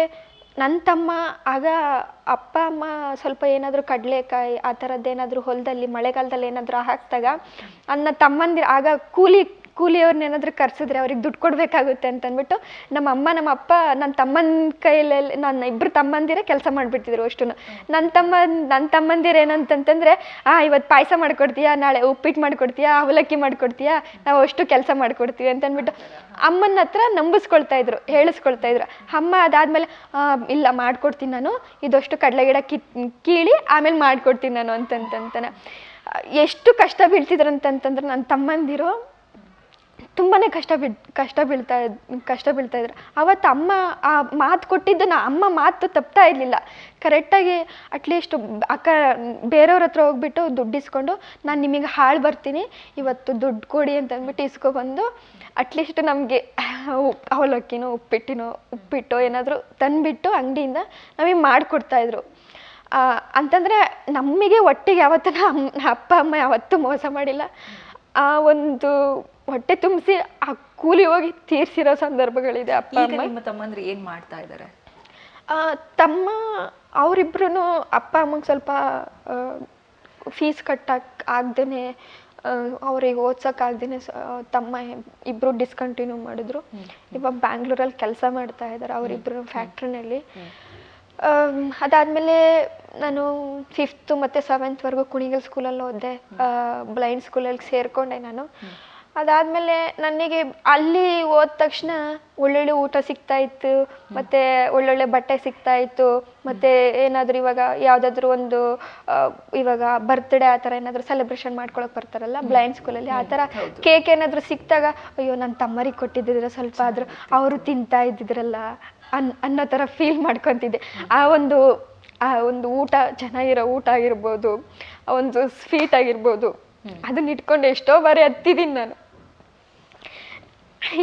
ನನ್ನ ತಮ್ಮ ಆಗ ಅಪ್ಪ ಅಮ್ಮ ಸ್ವಲ್ಪ ಏನಾದರೂ ಕಡಲೆಕಾಯಿ ಆ ಥರದ್ದೇನಾದರೂ ಹೊಲದಲ್ಲಿ ಮಳೆಗಾಲದಲ್ಲಿ ಏನಾದರೂ ಹಾಕಿದಾಗ ನನ್ನ ತಮ್ಮಂದಿರು ಆಗ ಕೂಲಿಯವ್ರನ್ನ ಏನಾದರೂ ಕರೆಸಿದ್ರೆ ಅವ್ರಿಗೆ ದುಡ್ಡು ಕೊಡಬೇಕಾಗುತ್ತೆ ಅಂತಂದ್ಬಿಟ್ಟು ನಮ್ಮ ಅಮ್ಮ ನಮ್ಮ ಅಪ್ಪ ನನ್ನ ತಮ್ಮನ ಕೈಯಲ್ಲಿ ನನ್ನ ಇಬ್ಬರು ತಮ್ಮಂದಿರೇ ಕೆಲಸ ಮಾಡಿಬಿಡ್ತಿದ್ರು ಅಷ್ಟು. ನನ್ನ ತಮ್ಮಂದಿರು ಏನಂತಂತಂದರೆ ಇವತ್ತು ಪಾಯಸ ಮಾಡಿಕೊಡ್ತೀಯಾ, ನಾಳೆ ಉಪ್ಪಿಟ್ಟು ಮಾಡಿಕೊಡ್ತೀಯಾ, ಅವಲಕ್ಕಿ ಮಾಡಿಕೊಡ್ತೀಯಾ, ನಾವು ಅಷ್ಟು ಕೆಲಸ ಮಾಡಿಕೊಡ್ತೀವಿ ಅಂತಂದ್ಬಿಟ್ಟು ಅಮ್ಮನ ಹತ್ರ ನಂಬಿಸ್ಕೊಳ್ತಾ ಇದ್ರು, ಹೇಳಿಸ್ಕೊಳ್ತಾ ಇದ್ರು. ಅಮ್ಮ ಅದಾದಮೇಲೆ ಇಲ್ಲ ಮಾಡಿಕೊಡ್ತೀನಿ ನಾನು, ಇದಷ್ಟು ಕಡಲೆ ಗಿಡ ಕೀಳಿ ಆಮೇಲೆ ಮಾಡಿಕೊಡ್ತೀನಿ ನಾನು ಅಂತಂತಾನೆ. ಎಷ್ಟು ಕಷ್ಟ ಬೀಳ್ತಿದ್ರು ಅಂತಂತಂದ್ರೆ ನನ್ನ ತಮ್ಮಂದಿರು ತುಂಬಾ ಕಷ್ಟ ಬೀಳ್ತಾ ಇದ್ರು. ಅವತ್ತು ಅಮ್ಮ ಆ ಮಾತು ಕೊಟ್ಟಿದ್ದನ್ನು ಅಮ್ಮ ಮಾತು ತಪ್ತಾ ಇರಲಿಲ್ಲ. ಕರೆಕ್ಟಾಗಿ ಅಟ್ಲೀಸ್ಟ್ ಅಕ್ಕ ಬೇರೆಯವ್ರ ಹತ್ರ ಹೋಗ್ಬಿಟ್ಟು ದುಡ್ಡು ಇಸ್ಕೊಂಡು ನಾನು ನಿಮಗೆ ಹಾಳು ಬರ್ತೀನಿ ಇವತ್ತು ದುಡ್ಡು ಕೊಡಿ ಅಂತ ಅಂದ್ಬಿಟ್ಟು ಇಸ್ಕೊಬಂದು ಅಟ್ಲೀಸ್ಟ್ ನಮಗೆ ಅವಲಕ್ಕಿನೋ ಉಪ್ಪಿಟ್ಟು ಏನಾದರೂ ತಂದುಬಿಟ್ಟು ಅಂಗಡಿಯಿಂದ ನಮಗೆ ಮಾಡಿಕೊಡ್ತಾಯಿದ್ರು. ಅಂತಂದರೆ ನಮಗೆ ಒಟ್ಟಿಗೆ ಯಾವತ್ತೂ ಅಪ್ಪ ಅಮ್ಮ ಯಾವತ್ತೂ ಮೋಸ ಮಾಡಿಲ್ಲ. ಆ ಒಂದು ಹೊಟ್ಟೆ ತುಂಬಿಸಿ ಆ ಕೂಲಿ ಹೋಗಿ ತೀರ್ಸಿರೋ ಸಂದರ್ಭಗಳಿದೆ. ಅಪ್ಪ ಅಮ್ಮ. ನಿಮ್ಮ ತಮ್ಮಂದ್ರೆ ಏನು ಮಾಡ್ತಾ ಇದ್ದಾರೆ? ತಮ್ಮ ಅವರಿಬ್ರು ಅಪ್ಪ ಅಮ್ಮಗೆ ಸ್ವಲ್ಪ ಫೀಸ್ ಆಗದೇನೆ ಅವ್ರಿಗೆ ಓದ್ಸೋಕ್ಕಾಗ್ದೇ ತಮ್ಮ ಇಬ್ಬರು ಡಿಸ್ಕಂಟಿನ್ಯೂ ಮಾಡಿದ್ರು. ಇವಾಗ ಬ್ಯಾಂಗ್ಳೂರಲ್ಲಿ ಕೆಲಸ ಮಾಡ್ತಾ ಇದ್ದಾರೆ ಅವರಿಬ್ಬರು ಫ್ಯಾಕ್ಟ್ರಿನಲ್ಲಿ. ಅದಾದಮೇಲೆ ನಾನು 5th ಮತ್ತು 7th ಕುಣಿಗಲ್ ಸ್ಕೂಲಲ್ಲಿ ಓದಿದೆ. ಬ್ಲೈಂಡ್ ಸ್ಕೂಲಲ್ಲಿ ಸೇರಿಕೊಂಡೆ ನಾನು. ಅದಾದಮೇಲೆ ನನಗೆ ಅಲ್ಲಿ ಹೋದ ತಕ್ಷಣ ಒಳ್ಳೊಳ್ಳೆ ಊಟ ಸಿಗ್ತಾಯಿತ್ತು, ಮತ್ತು ಒಳ್ಳೊಳ್ಳೆ ಬಟ್ಟೆ ಸಿಗ್ತಾಯಿತ್ತು, ಮತ್ತು ಏನಾದರೂ ಇವಾಗ ಯಾವುದಾದ್ರೂ ಒಂದು ಇವಾಗ ಬರ್ತ್ಡೇ ಆ ಥರ ಏನಾದರೂ ಸೆಲೆಬ್ರೇಷನ್ ಮಾಡ್ಕೊಳಕ್ಕೆ ಬರ್ತಾರಲ್ಲ ಬ್ಲೈಂಡ್ ಸ್ಕೂಲಲ್ಲಿ, ಆ ಥರ ಕೇಕ್ ಏನಾದರೂ ಸಿಕ್ತಾಗ ಅಯ್ಯೋ ನನ್ನ ತಮ್ಮರಿಗೆ ಕೊಟ್ಟಿದ್ದಿದ್ರೆ ಸ್ವಲ್ಪ ಆದರೂ ಅವರು ತಿಂತಾ ಇದ್ದಿದ್ರಲ್ಲ ಅನ್ನೋ ಥರ ಫೀಲ್ ಮಾಡ್ಕೊತಿದ್ದೆ. ಆ ಒಂದು ಊಟ ಚೆನ್ನಾಗಿರೋ ಊಟ ಆಗಿರ್ಬೋದು, ಆ ಒಂದು ಸ್ವೀಟ್ ಆಗಿರ್ಬೋದು, ಅದನ್ನ ಇಟ್ಕೊಂಡು ಎಷ್ಟೋ ಬಾರಿ ಹತ್ತಿದ್ದೀನಿ ನಾನು.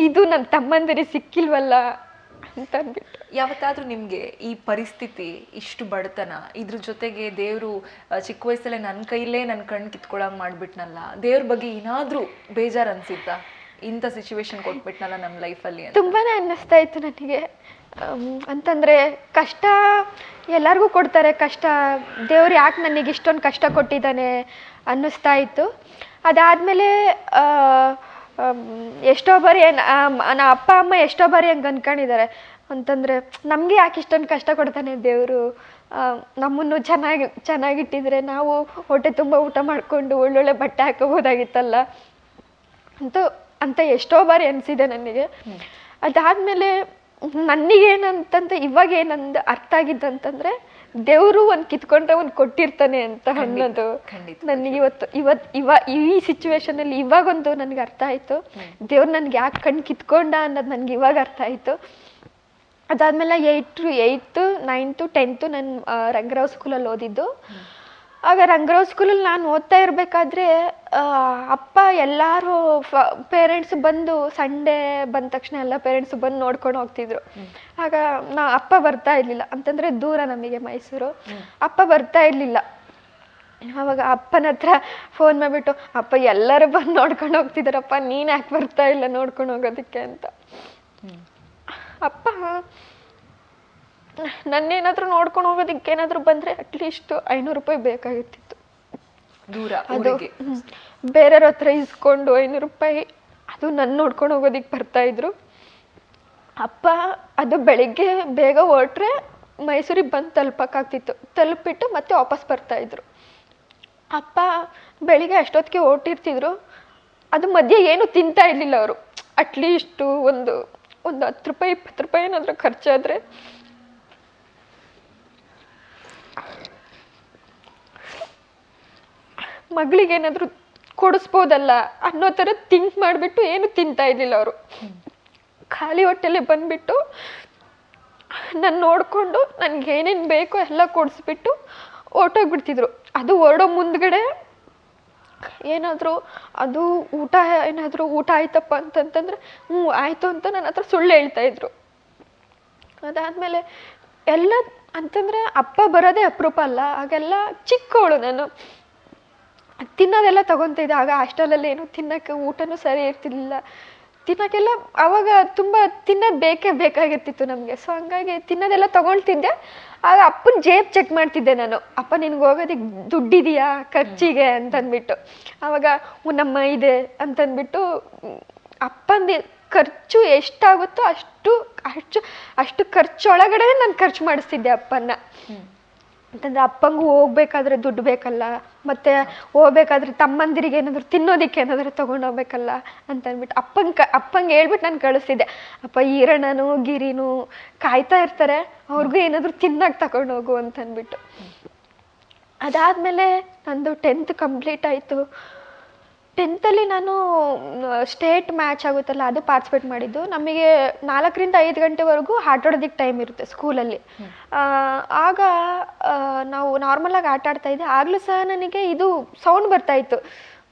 ಇದು ನನ್ನ ತಮ್ಮಂದಿರಿಗೆ ಸಿಕ್ಕಿಲ್ವಲ್ಲ ಅಂತ ಅಂದ್ಬಿಟ್ಟು. ಯಾವತ್ತಾದ್ರೂ ನಿಮ್ಗೆ ಈ ಪರಿಸ್ಥಿತಿ, ಇಷ್ಟು ಬಡತನ, ಇದ್ರ ಜೊತೆಗೆ ದೇವರು ಚಿಕ್ಕ ವಯಸ್ಸಲ್ಲೇ ನನ್ನ ಕೈಲೇ ನನ್ನ ಕಣ್ಣು ಕಿತ್ಕೊಳಂಗ್ ಮಾಡ್ಬಿಟ್ನಲ್ಲ, ದೇವ್ರ ಬಗ್ಗೆ ಏನಾದ್ರೂ ಬೇಜಾರು ಅನ್ಸಿತ್ತಾ? ಇಂಥ ಸಿಚುವೇಶನ್ ಕೊಟ್ಬಿಟ್ನಲ್ಲ ನಮ್ಮ ಲೈಫಲ್ಲಿ? ತುಂಬಾನೇ ಅನ್ನಿಸ್ತಾ ಇತ್ತು ನನಗೆ. ಅಂತಂದರೆ ಕಷ್ಟ ಎಲ್ಲರಿಗೂ ಕೊಡ್ತಾರೆ, ಕಷ್ಟ ದೇವ್ರು ಯಾಕೆ ನನಗೆ ಇಷ್ಟೊಂದು ಕಷ್ಟ ಕೊಟ್ಟಿದ್ದಾನೆ ಅನ್ನಿಸ್ತಾ ಇತ್ತು. ಅದಾದಮೇಲೆ ಎಷ್ಟೋ ಬಾರಿ ನನ್ನ ಅಪ್ಪ ಅಮ್ಮ ಎಷ್ಟೋ ಬಾರಿ ಹಂಗೆ ಅಂದ್ಕೊಂಡಿದ್ದಾರೆ. ಅಂತಂದರೆ ನಮಗೆ ಯಾಕೆ ಇಷ್ಟೊಂದು ಕಷ್ಟ ಕೊಡ್ತಾನೆ ದೇವರು, ನಮ್ಮನ್ನು ಚೆನ್ನಾಗಿಟ್ಟಿದ್ರೆ ನಾವು ಹೊಟ್ಟೆ ತುಂಬ ಊಟ ಮಾಡಿಕೊಂಡು ಒಳ್ಳೊಳ್ಳೆ ಬಟ್ಟೆ ಹಾಕೋಬೋದಾಗಿತ್ತಲ್ಲ ಅಂತ ಎಷ್ಟೋ ಬಾರಿ ಅನಿಸಿದೆ ನನಗೆ. ಅದಾದಮೇಲೆ ನನಗೇನಂತಂದ್ರೆ ಇವಾಗ ಏನಂದು ಅರ್ಥ ಆಗಿದ್ದಂತಂದರೆ ದೇವರು ಒಂದು ಕಿತ್ಕೊಂಡ್ರೆ ಒಂದು ಕೊಟ್ಟಿರ್ತಾನೆ ಅಂತ ಅನ್ನೋದು ನನಗೆ ಈ ಸಿಚುವೇಶನಲ್ಲಿ ಇವಾಗೊಂದು ನನಗೆ ಅರ್ಥ ಆಯಿತು. ದೇವ್ರು ನನಗೆ ಯಾಕೆ ಕಣ್ಣು ಕಿತ್ಕೊಂಡ ಅನ್ನೋದು ನನಗೆ ಇವಾಗ ಅರ್ಥ ಆಯಿತು. ಅದಾದಮೇಲೆ 8th 9th 10th ನಾನು ರಂಗರಾವ್ ಸ್ಕೂಲಲ್ಲಿ ಓದಿದ್ದು. ಆಗ ರಂಗರಾವ್ ಸ್ಕೂಲಲ್ಲಿ ನಾನು ಓದ್ತಾ ಇರಬೇಕಾದ್ರೆ ಅಪ್ಪ ಎಲ್ಲರೂ ಪೇರೆಂಟ್ಸ್ ಬಂದು ಸಂಡೇ ಬಂದ ತಕ್ಷಣ ಎಲ್ಲ ಪೇರೆಂಟ್ಸ್ ಬಂದು ನೋಡ್ಕೊಂಡು ಹೋಗ್ತಿದ್ರು. ಆಗ ಅಪ್ಪ ಬರ್ತಾ ಇರಲಿಲ್ಲ, ಅಂತಂದರೆ ದೂರ ನಮಗೆ ಮೈಸೂರು. ಅಪ್ಪ ಬರ್ತಾ ಇರಲಿಲ್ಲ. ಆವಾಗ ಅಪ್ಪನ ಹತ್ರ ಫೋನ್ ಮಾಡಿಬಿಟ್ಟು, ಅಪ್ಪ ಎಲ್ಲರೂ ಬಂದು ನೋಡ್ಕೊಂಡು ಹೋಗ್ತಿದ್ದಾರಪ್ಪ, ನೀನು ಯಾಕೆ ಬರ್ತಾ ಇಲ್ಲ ನೋಡ್ಕೊಂಡು ಹೋಗೋದಕ್ಕೆ ಅಂತ. ಅಪ್ಪ ನನ್ನೇನಾದರೂ ನೋಡ್ಕೊಂಡು ಹೋಗೋದಕ್ಕೆ ಏನಾದರೂ ಬಂದರೆ ಅಟ್ಲೀಸ್ಟ್ 500 ರೂಪಾಯಿ ಬೇಕಾಗಿರ್ತಿತ್ತು. ಅದು ಬೇರೆಯವ್ರ ಹತ್ರ ಇಸ್ಕೊಂಡು 500 ರೂಪಾಯಿ ಅದು ನನ್ನ ನೋಡ್ಕೊಂಡು ಹೋಗೋದಕ್ಕೆ ಬರ್ತಾಯಿದ್ರು. ಅಪ್ಪ ಅದು ಬೆಳಿಗ್ಗೆ ಬೇಗ ಹೊರಟ್ರೆ ಮೈಸೂರಿಗೆ ಬಂದು ತಲುಪಕ್ಕಾಗ್ತಿತ್ತು, ತಲುಪಿಟ್ಟು ಮತ್ತೆ ವಾಪಸ್ ಬರ್ತಾಯಿದ್ರು. ಅಪ್ಪ ಬೆಳಿಗ್ಗೆ ಅಷ್ಟೊತ್ತಿಗೆ ಹೊರಟಿರ್ತಿದ್ರು, ಅದು ಮಧ್ಯೆ ಏನು ತಿಂತಾ ಇರಲಿಲ್ಲ ಅವರು. ಅಟ್ಲೀಸ್ಟು ಒಂದು 10 ರೂಪಾಯಿ 20 ರೂಪಾಯಿ ಏನಾದರೂ ಖರ್ಚಾದರೆ ಮಗಳಿಗೇನಾದರೂ ಕೊಡಿಸ್ಬೋದಲ್ಲ ಅನ್ನೋ ಥರ ಥಿಂಕ್ ಮಾಡಿಬಿಟ್ಟು ಏನು ತಿಂತಾ ಇರಲಿಲ್ಲ ಅವರು. ಖಾಲಿ ಹೊಟ್ಟೆಲ್ಲೇ ಬಂದುಬಿಟ್ಟು ನಾನು ನೋಡಿಕೊಂಡು ನನಗೆ ಏನೇನು ಬೇಕೋ ಎಲ್ಲ ಕೊಡಿಸ್ಬಿಟ್ಟು ಹೊರ್ಟೋಗ್ಬಿಡ್ತಿದ್ರು. ಅದು ಹೊರಡೋ ಮುಂದ್ಗಡೆ ಏನಾದರೂ ಅದು ಊಟ ಆಯ್ತಪ್ಪ ಅಂತಂತಂದರೆ ಆಯಿತು ಅಂತ ನನ್ನ ಹತ್ರ ಸುಳ್ಳು ಹೇಳ್ತಾಯಿದ್ರು. ಅದಾದಮೇಲೆ ಎಲ್ಲ ಅಂತಂದರೆ ಅಪ್ಪ ಬರೋದೇ ಅಪರೂಪ ಅಲ್ಲ. ಆಗೆಲ್ಲ ಚಿಕ್ಕವಳು ನಾನು, ತಿನ್ನೋದೆಲ್ಲ ತೊಗೊತಿದ್ದೆ. ಆಗ ಹಾಸ್ಟೆಲಲ್ಲಿ ಏನು ತಿನ್ನೋಕ್ಕೆ ಊಟನೂ ಸರಿ ಇರ್ತಿರ್ಲಿಲ್ಲ. ತಿನ್ನೋಕ್ಕೆಲ್ಲ ಅವಾಗ ತುಂಬ ತಿನ್ನೋದು ಬೇಕಾಗಿರ್ತಿತ್ತು ನಮಗೆ. ಸೊ ಹಂಗಾಗಿ ತಿನ್ನೋದೆಲ್ಲ ತೊಗೊಳ್ತಿದ್ದೆ. ಆಗ ಅಪ್ಪನ ಜೇಬ್ ಚೆಕ್ ಮಾಡ್ತಿದ್ದೆ ನಾನು, ಅಪ್ಪ ನಿನ್ಗೆ ಹೋಗೋದಕ್ಕೆ ದುಡ್ಡಿದೆಯಾ ಖರ್ಚಿಗೆ ಅಂತಂದ್ಬಿಟ್ಟು. ಆವಾಗ ನಮ್ಮ ಇದೆ ಅಂತಂದ್ಬಿಟ್ಟು ಅಪ್ಪಂದು ಖರ್ಚು ಎಷ್ಟಾಗುತ್ತೋ ಅಷ್ಟು ಅಷ್ಟು ಅಷ್ಟು ಖರ್ಚೊಳಗಡೆ ನಾನು ಖರ್ಚು ಮಾಡಿಸ್ತಿದ್ದೆ ಅಪ್ಪನ್ನ. ಅಂತಂದ್ರೆ ಅಪ್ಪಂಗೂ ಹೋಗ್ಬೇಕಾದ್ರೆ ದುಡ್ಡು ಬೇಕಲ್ಲ, ಮತ್ತೆ ಹೋಗ್ಬೇಕಾದ್ರೆ ತಮ್ಮಂದಿರಿಗೆ ಏನಾದ್ರು ತಿನ್ನೋದಕ್ಕೆ ಏನಾದ್ರು ತೊಗೊಂಡೋಗ್ಬೇಕಲ್ಲ ಅಂತಂದ್ಬಿಟ್ಟು ಅಪ್ಪಂಗೆ ಹೇಳ್ಬಿಟ್ಟು ನಾನು ಕಳಿಸ್ತಿದ್ದೆ. ಅಪ್ಪ ಈರಣ್ಣನು ಗಿರಿನೂ ಕಾಯ್ತಾ ಇರ್ತಾರೆ, ಅವ್ರಿಗೂ ಏನಾದರೂ ತಿನ್ನಕ್ಕೆ ತಗೊಂಡೋಗು ಅಂತಂದ್ಬಿಟ್ಟು. ಅದಾದಮೇಲೆ ನಂದು 10th ಕಂಪ್ಲೀಟ್ ಆಯಿತು. 10th ನಾನು ಸ್ಟೇಟ್ ಮ್ಯಾಚ್ ಆಗುತ್ತಲ್ಲ ಅದು ಪಾರ್ಟಿಸಿಪೇಟ್ ಮಾಡಿದ್ದು. ನಮಗೆ 4ರಿಂದ 5 ಗಂಟೆವರೆಗೂ ಆಟ ಆಡೋದಕ್ಕೆ ಟೈಮ್ ಇರುತ್ತೆ ಸ್ಕೂಲಲ್ಲಿ. ಆಗ ನಾವು ನಾರ್ಮಲಾಗಿ ಆಟ ಆಡ್ತಾ ಇದ್ದೆ. ಆಗಲೂ ಸಹ ನನಗೆ ಇದು ಸೌಂಡ್ ಬರ್ತಾಯಿತ್ತು.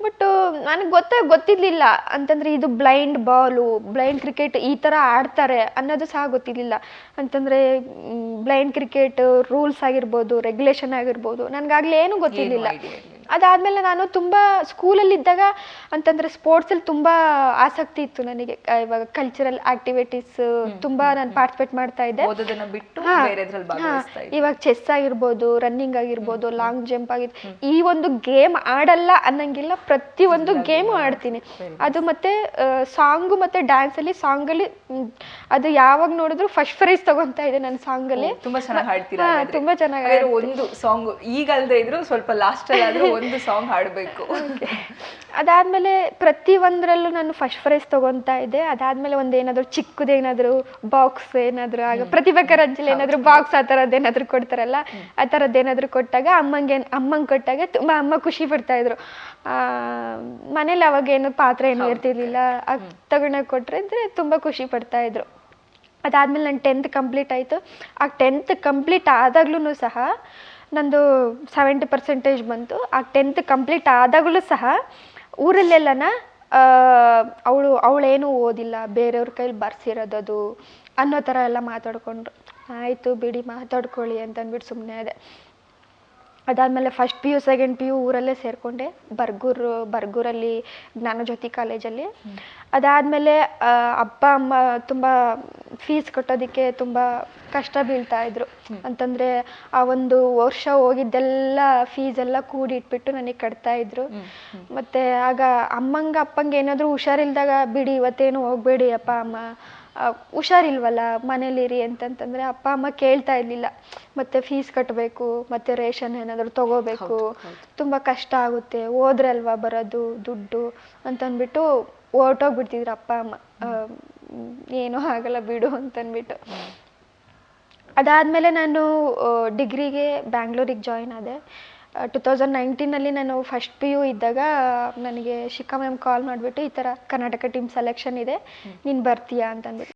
ಬಟ್ ನನಗೆ ಗೊತ್ತಿರಲಿಲ್ಲ ಅಂತಂದರೆ ಇದು ಬ್ಲೈಂಡ್ ಬಾಲು, ಬ್ಲೈಂಡ್ ಕ್ರಿಕೆಟ್ ಈ ಥರ ಆಡ್ತಾರೆ ಅನ್ನೋದು ಸಹ ಗೊತ್ತಿರಲಿಲ್ಲ. ಅಂತಂದರೆ ಬ್ಲೈಂಡ್ ಕ್ರಿಕೆಟ್ ರೂಲ್ಸ್ ಆಗಿರ್ಬೋದು, ರೆಗ್ಯುಲೇಷನ್ ಆಗಿರ್ಬೋದು, ನನಗಾಗಲೇ ಏನೂ ಗೊತ್ತಿರಲಿಲ್ಲ. ಅದಾದಮೇಲೆ ನಾನು ತುಂಬ ಸ್ಕೂಲಲ್ಲಿದ್ದಾಗ ಅಂತಂದರೆ ಸ್ಪೋರ್ಟ್ಸಲ್ಲಿ ತುಂಬ ಆಸಕ್ತಿ ಇತ್ತು ನನಗೆ. ಇವಾಗ ಕಲ್ಚರಲ್ ಆಕ್ಟಿವಿಟೀಸ್ ತುಂಬ ನಾನು ಪಾರ್ಟಿಸಿಪೇಟ್ ಮಾಡ್ತಾ ಇದ್ದೆ. ಇವಾಗ ಚೆಸ್ ಆಗಿರ್ಬೋದು, ರನ್ನಿಂಗ್ ಆಗಿರ್ಬೋದು, ಲಾಂಗ್ ಜಂಪ್ ಆಗಿರ್ಬೋದು, ಈ ಒಂದು ಗೇಮ್ ಆಡಲ್ಲ ಅನ್ನಂಗಿಲ್ಲ, ಪ್ರತಿಯೊಂದು ಗೇಮು ಆಡ್ತೀನಿ. ಅದು ಮತ್ತೆ ಸಾಂಗು ಮತ್ತು ಡ್ಯಾನ್ಸಲ್ಲಿ ಸಾಂಗಲ್ಲಿ ಅದು ಯಾವಾಗ ನೋಡಿದ್ರು ಫಸ್ಟ್ ಪ್ರೈಸ್ ತಗೊಂತಾ ಇದೆ ನನ್ನ ಸಾಂಗಲ್ಲಿ. ತುಂಬಾ ಚೆನ್ನಾಗಿ ಹಾಡ್ತೀರಾ? ತುಂಬಾ ಚೆನ್ನಾಗಿ. ಒಂದು ಸಾಂಗ್ ಈಗಲ್ದೇ ಇದ್ರು ಸ್ವಲ್ಪ ಲಾಸ್ಟ್ ಅಲ್ಲಿ ಒಂದು ಸಾಂಗ್ ಹಾಡಬೇಕು. ಅದಾದ್ಮೇಲೆ ಪ್ರತಿ ಒಂದರಲ್ಲೂ ನಾನು ಫಸ್ಟ್ ಪ್ರೈಸ್ ತಗೊಂತಾ ಇದ್ದೆ. ಅದಾದ್ಮೇಲೆ ಒಂದೇನಾದ್ರು ಚಿಕ್ಕದೇನಾದ್ರು ಬಾಕ್ಸ್ ಏನಾದ್ರು ಆಗ ಪ್ರತಿಭಾ ಕಾರಂಜಿಲಿ ಏನಾದ್ರು ಬಾಕ್ಸ್ ಆ ಥರದ್ದು ಏನಾದ್ರು ಕೊಡ್ತಾರಲ್ಲ, ಆ ಥರದ್ದು ಏನಾದ್ರು ಕೊಟ್ಟಾಗ ಅಮ್ಮಂಗೆ ಕೊಟ್ಟಾಗ ತುಂಬ ಅಮ್ಮ ಖುಷಿ ಪಡ್ತಾ ಇದ್ರು. ಮನೇಲಿ ಅವಾಗ ಏನು ಪಾತ್ರೆ ಏನು ಇರ್ತಿರ್ಲಿಲ್ಲ, ತಗೊಂಡೋಗಿ ಕೊಟ್ರೆ ಇದ್ರೆ ತುಂಬ ಖುಷಿ ಪಡ್ತಾ ಇದ್ರು. ಅದಾದ್ಮೇಲೆ ನನ್ನ 10th ಕಂಪ್ಲೀಟ್ ಆಯಿತು. ಆ 10th ಕಂಪ್ಲೀಟ್ ಆದಾಗ್ಲೂ ಸಹ ನಂದು 70% ಬಂತು. ಆ 10th ಕಂಪ್ಲೀಟ್ ಆದಾಗಲೂ ಸಹ ಊರಲ್ಲೆಲ್ಲನ ಅವಳೇನು ಓದಿಲ್ಲ, ಬೇರೆಯವ್ರ ಕೈಲಿ ಬರ್ಸಿರೋದದು ಅನ್ನೋ ಥರ ಎಲ್ಲ ಮಾತಾಡ್ಕೊಂಡ್ರು. ಆಯಿತು ಬಿಡಿ ಮಾತಾಡ್ಕೊಳ್ಳಿ ಅಂತಂದ್ಬಿಟ್ಟು ಸುಮ್ಮನೆ ಅದೇ. ಅದಾದಮೇಲೆ ಫಸ್ಟ್ PU ಸೆಕೆಂಡ್ PU ಊರಲ್ಲೇ ಸೇರಿಕೊಂಡೆ, ಬರ್ಗೂರಲ್ಲಿ ಜ್ಞಾನಜ್ಯೋತಿ ಕಾಲೇಜಲ್ಲಿ. ಅದಾದಮೇಲೆ ಅಪ್ಪ ಅಮ್ಮ ತುಂಬ ಫೀಸ್ ಕಟ್ಟೋದಕ್ಕೆ ತುಂಬ ಕಷ್ಟ ಬೀಳ್ತಾ ಇದ್ರು. ಅಂತಂದರೆ ಆ ಒಂದು ವರ್ಷ ಹೋಗಿದ್ದೆಲ್ಲ ಫೀಸೆಲ್ಲ ಕೂಡಿಟ್ಬಿಟ್ಟು ನನಗೆ ಕಟ್ತಾ ಇದ್ರು. ಮತ್ತು ಆಗ ಅಪ್ಪಂಗೆ ಏನಾದರೂ ಹುಷಾರಿಲ್ದಾಗ ಬಿಡಿ ಇವತ್ತೇನು ಹೋಗಬೇಡಿ ಅಪ್ಪ ಅಮ್ಮ, ಹುಷಾರಿಲ್ವಲ್ಲ ಮನೇಲಿರಿ ಅಂತಂತಂದರೆ ಅಪ್ಪ ಅಮ್ಮ ಕೇಳ್ತಾ ಇರಲಿಲ್ಲ. ಮತ್ತು ಫೀಸ್ ಕಟ್ಟಬೇಕು, ಮತ್ತು ರೇಷನ್ ಏನಾದರೂ ತೊಗೋಬೇಕು, ತುಂಬ ಕಷ್ಟ ಆಗುತ್ತೆ, ಹೋದ್ರೆ ಅಲ್ವಾ ಬರೋದು ದುಡ್ಡು ಅಂತಂದ್ಬಿಟ್ಟು ಹೊರ್ಟೋಗ್ಬಿಡ್ತಿದ್ರು ಅಪ್ಪ ಅಮ್ಮ. ಏನೂ ಆಗಲ್ಲ ಬಿಡು ಅಂತಂದ್ಬಿಟ್ಟು. ಅದಾದಮೇಲೆ ನಾನು ಡಿಗ್ರಿಗೆ ಬ್ಯಾಂಗ್ಳೂರಿಗೆ ಜಾಯ್ನ್ ಆದೆ. 2019 ನಾನು ಫಸ್ಟ್ PU ಇದ್ದಾಗ ನನಗೆ ಶಿಖಾ ಮ್ಯಾಮ್ ಕಾಲ್ ಮಾಡಿಬಿಟ್ಟು ಈ ಥರ ಕರ್ನಾಟಕ ಟೀಮ್ ಸೆಲೆಕ್ಷನ್ ಇದೆ, ನೀನು ಬರ್ತೀಯಾ ಅಂತಂದ್ಬಿಟ್ಟು.